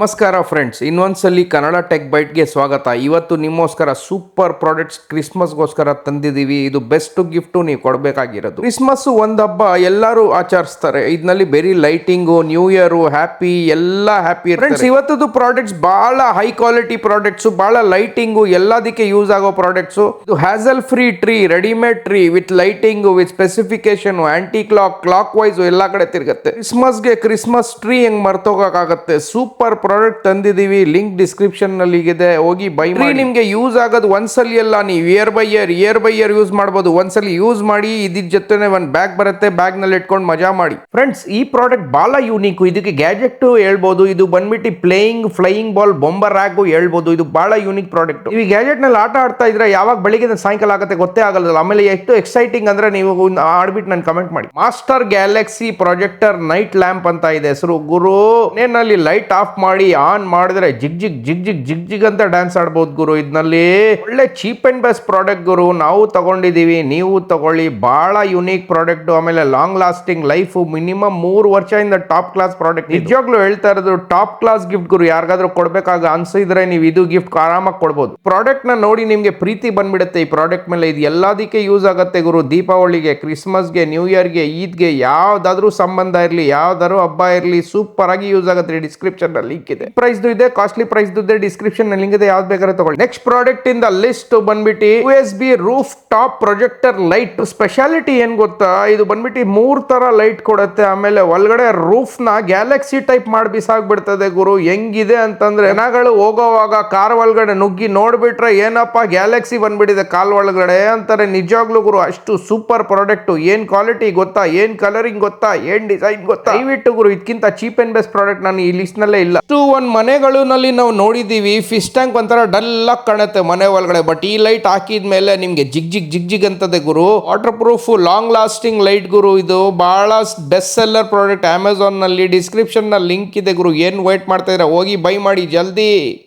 ನಮಸ್ಕಾರ friends, ಇನ್ನೊಂದ್ಸಲಿ Kannada tech ಬೈಟ್ಗೆ ಸ್ವಾಗತ. ಇವತ್ತು ನಿಮ್ಮೋಸ್ಕರ ಸೂಪರ್ ಪ್ರಾಡಕ್ಟ್ಸ್ ಕ್ರಿಸ್ಮಸ್ಗೋಸ್ಕರ ತಂದಿದ್ದೀವಿ. ಇದು ಬೆಸ್ಟ್ ಗಿಫ್ಟ್ ನೀವು ಕೊಡಬೇಕಾಗಿರೋದು. ಕ್ರಿಸ್ಮಸ್ ಒಂದ್ ಹಬ್ಬ ಎಲ್ಲರೂ ಆಚರಿಸ್ತಾರೆ. ಇದರಲ್ಲಿ very lighting, new year, happy ಎಲ್ಲ ಹ್ಯಾಪಿ ಫ್ರೆಂಡ್ಸ್. ಇವತ್ತದು ಪ್ರಾಡಕ್ಟ್ಸ್ ಬಹಳ ಹೈ ಕ್ವಾಲಿಟಿ ಪ್ರಾಡಕ್ಟ್ಸ್, ಬಹಳ ಲೈಟಿಂಗು ಎಲ್ಲದಕ್ಕೆ ಯೂಸ್ ಆಗೋ ಪ್ರಾಡಕ್ಟ್ಸ್. ಇದು hassle free tree, readymade tree with lighting, with specification, anticlockwise ಎಲ್ಲ ಕಡೆ ತಿರುಗುತ್ತೆ. ಕ್ರಿಸ್ಮಸ್ ಟ್ರೀ ಹೆಂಗ್ ಮರ್ತೋಗಕ್ಕಾಗತ್ತೆ. ಸೂಪರ್ ಪ್ರಾಡಕ್ಟ್ ತಂದಿದೀವಿ. ಲಿಂಕ್ ಡಿಸ್ಕ್ರಿಪ್ಷನ್ ನಲ್ಲಿ ಇದೆ, ಹೋಗಿ ಬೈ ಮಾಡಿ. ನಿಮ್ಗೆ ಯೂಸ್ ಆಗೋದು ಒಂದ್ಸಲಿ ಅಲ್ಲ, ನೀವು ಇಯರ್ ಬೈ ಇಯರ್ ಯೂಸ್ ಮಾಡಬಹುದು. ಒಂದ್ಸಲಿ ಯೂಸ್ ಮಾಡಿ, ಇದ್ರ ಜೊತೆ ಒಂದ್ ಬ್ಯಾಗ್ ಬರುತ್ತೆ, ಬ್ಯಾಗ್ ನಲ್ಲಿ ಇಟ್ಕೊಂಡು ಮಜಾ ಮಾಡಿ. ಫ್ರೆಂಡ್ಸ್, ಈ ಪ್ರಾಡಕ್ಟ್ ಬಹಳ ಯೂನಿಕ್. ಇದಕ್ಕೆ ಗ್ಯಾಜೆಟ್ ಹೇಳ್ಬೋದು. ಇದು ಬಂದ್ಬಿಟ್ಟು ಫ್ಲೈಯಿಂಗ್ ಬಾಲ್ ಬೊಂಬರ್ ರ್ಯಾಗ್ ಹೇಳ್ಬೋದು. ಇದು ಬಹಳ ಯೂನಿಕ್ ಪ್ರಾಡಕ್ಟ್. ಈ ಗ್ಯಾಜೆಟ್ ನಲ್ಲಿ ಆಟ ಆಡ್ತಾ ಇದ್ರೆ ಯಾವಾಗ ಬೆಳಿಗ್ಗೆ ಸಾಯಂಕಾಲ ಆಗುತ್ತೆ ಗೊತ್ತೇ ಆಗಲ್ಲ. ಆಮೇಲೆ ಎಷ್ಟು ಎಕ್ಸೈಟಿಂಗ್ ಅಂದ್ರೆ ನೀವು ಆಡ್ಬಿಟ್ಟು ನನ್ ಕಮೆಂಟ್ ಮಾಡಿ. Master Galaxy projector night lamp ಅಂತ ಇದೆ ಹೆಸರು. ಗುರು ನಲ್ಲಿ ಲೈಟ್ ಆಫ್ ಮಾಡಿ ಆನ್ ಮಾಡಿದ್ರೆ ಜಿಗ್ ಅಂತ ಡ್ಯಾನ್ಸ್ ಆಡ್ಬೋದು ಗುರು. ಇದರಲ್ಲಿ ಒಳ್ಳೆ ಚೀಪ್ ಅಂಡ್ ಬೆಸ್ಟ್ ಪ್ರಾಡಕ್ಟ್ ಗುರು. ನಾವು ತಗೊಂಡಿದೀವಿ, ನೀವು ತಗೊಳ್ಳಿ. ಬಹಳ ಯೂನಿಕ್ ಪ್ರಾಡಕ್ಟ್. ಆಮೇಲೆ ಲಾಂಗ್ ಲಾಸ್ಟಿಂಗ್ ಲೈಫ್, ಮಿನಿಮಮ್ 3 ವರ್ಷದಿಂದ ಟಾಪ್ ಕ್ಲಾಸ್ ಪ್ರಾಡಕ್ಟ್. ನಿಜವಾಗ್ಲೂ ಹೇಳ್ತಾ ಇರೋದು ಟಾಪ್ ಕ್ಲಾಸ್ ಗಿಫ್ಟ್ ಗುರು. ಯಾರಿಗಾದ್ರೂ ಕೊಡ್ಬೇಕಾಗ ಅನ್ಸಿದ್ರೆ ನೀವು ಇದು ಗಿಫ್ಟ್ ಆರಾಮಾಗಿ ಕೊಡ್ಬೋದು. ಪ್ರಾಡಕ್ಟ್ ನ ನೋಡಿ ನಿಮ್ಗೆ ಪ್ರೀತಿ ಬಂದ್ಬಿಡುತ್ತೆ ಈ ಪ್ರಾಡಕ್ಟ್ ಮೇಲೆ. ಇದು ಎಲ್ಲದಕ್ಕೆ ಯೂಸ್ ಆಗುತ್ತೆ ಗುರು. ದೀಪಾವಳಿಗೆ, ಕ್ರಿಸ್ಮಸ್ಗೆ, ನ್ಯೂ ಇಯರ್ಗೆ, ಈದ್ಗೆ, ಯಾವ್ದಾದ್ರೂ ಸಂಬಂಧ ಇರಲಿ, ಯಾವ್ದಾದ್ರು ಹಬ್ಬ ಇರಲಿ, ಸೂಪರ್ ಆಗಿ ಯೂಸ್ ಆಗುತ್ತೆ. ಡಿಸ್ಕ್ರಿಪ್ಷನ್ ನಲ್ಲಿ ಲಿಂಕ್ ಇದೆ. ಪ್ರೈಸ್ ಇದೆ, ಕಾಸ್ಟ್ಲಿ ಪ್ರೈಸ್ ಇದೆ, ಡಿಸ್ಕ್ರಿಪ್ಷನ್ ಲಿಂಕ್ ಇದೆ. ಯಾವ್ದು ಬೇಕಾದ್ರೆ ತಗೊಳ್ಳಿ. Next product in the list ಬಂದ್ಬಿಟ್ಟು USB roof top projector light. Speciality ಏನ್ ಗೊತ್ತಾ, ಇದು ಬಂದ್ಬಿಟ್ಟು 3 ತರ ಲೈಟ್ ಕೊಡುತ್ತೆ. ಆಮೇಲೆ ಒಳಗಡೆ ರೂಫ್ ನ ಗ್ಯಾಲಕ್ಸಿ ಟೈಪ್ ಮಾಡಿ ಬಿಸಾಕ್ಬಿಡ್ತದೆ ಗುರು. ಹೆಂಗಿದೆ ಅಂತಂದ್ರೆ ಜನಗಳು ಹೋಗೋವಾಗ ಕಾರ್ ಒಳಗಡೆ ನುಗ್ಗಿ ನೋಡ್ಬಿಟ್ರೆ ಏನಪ್ಪಾ ಗ್ಯಾಲಕ್ಸಿ ಬಂದ್ಬಿಟ್ಟಿದೆ ಕಾಲ್ ಒಳಗಡೆ ಅಂತಾರೆ. ನಿಜವಾಗ್ಲೂ ಗುರು, ಅಷ್ಟು ಸೂಪರ್ ಪ್ರಾಡಕ್ಟ್. ಏನ್ ಕ್ವಾಲಿಟಿ ಗೊತ್ತಾ, ಏನ್ ಕಲರಿಂಗ್ ಗೊತ್ತಾ, ಏನ್ ಡಿಸೈನ್ ಗೊತ್ತಾ. ದಯವಿಟ್ಟು ಗುರು, ಇದಕ್ಕಿಂತ ಚೀಪ್ ಅಂಡ್ ಬೆಸ್ಟ್ ಪ್ರಾಡಕ್ಟ್ ನಾನು ಈ ಲಿಸ್ಟ್ ನಲ್ಲೇ ಇಲ್ಲ. ಒಂದ್ ಮನೆಗಳಲ್ಲಿ ನಾವು ನೋಡಿದೀವಿ, ಫಿಶ್ ಟ್ಯಾಂಕ್ ಒಂಥರ ಡಲ್ ಆಗಿ ಕಾಣುತ್ತೆ ಮನೆ ಒಳಗಡೆ. ಬಟ್ ಈ ಲೈಟ್ ಹಾಕಿದ್ಮೇಲೆ ನಿಮ್ಗೆ ಜಿಗ್ ಅಂತದೆ ಗುರು. Waterproof long lasting light ಗುರು. ಇದು ಬಹಳ ಬೆಸ್ಟ್ ಸೆಲ್ಲರ್ ಪ್ರಾಡಕ್ಟ್. ಅಮೆಝಾನ್ ನಲ್ಲಿ ಡಿಸ್ಕ್ರಿಪ್ಷನ್ ನಲ್ಲಿ ಲಿಂಕ್ ಇದೆ ಗುರು. ಏನ್ ವೇಟ್ ಮಾಡ್ತಾ ಇದ್ರೆ ಹೋಗಿ ಬೈ ಮಾಡಿ ಜಲ್ದಿ.